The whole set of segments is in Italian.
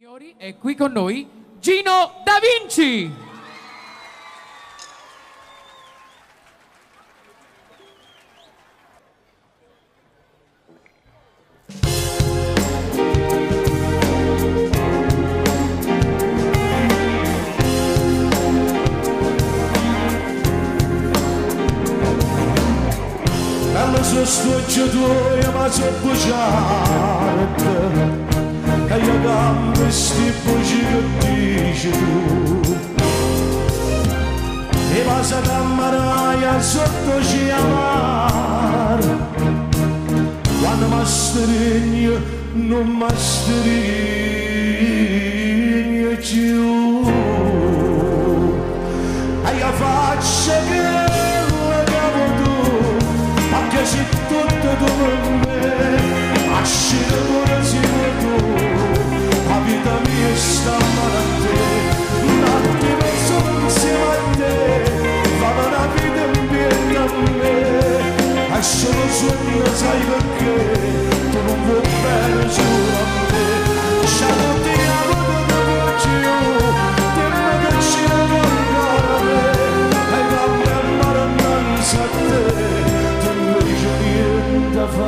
Signori, è qui con noi Gino Da Vinci. Alla sua stocciatura ma so bugiarda e io cambio sti bugi che dici tu e passa cammaraia sotto ci amare quando mi stringi non mi stringi più e io faccio che che sei tutto tu per me, ascire pure si tu, la vita mia sta male a te, un attimo sono insieme a te, fammi una vita in piedi a me, e solo sogno sai perché, tu non vuoi bene solo a me, se non ti amo tutto faccio, dimmi che ci ancora a me, e dammi a mare innanzi a te, da fai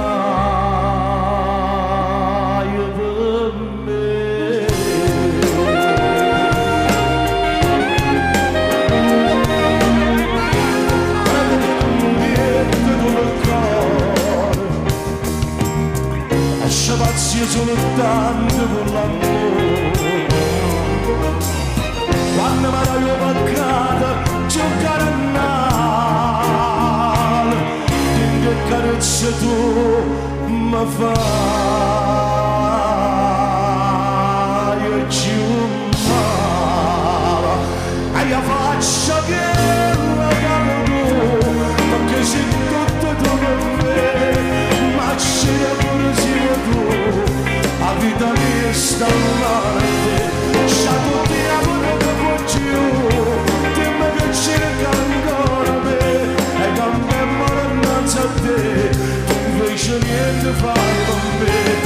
per me e spazio soltanto con l'amore quando mi hai mancata giocare a carezza tu mi fai più male e io faccio che la capo tu perché sei tutto tu per me ma c'è pure sei tu la vita mia sta male c'è tutti a pure che faccio dimmi che cerca ancora me e cambiamo a te, tu invece niente fai con me.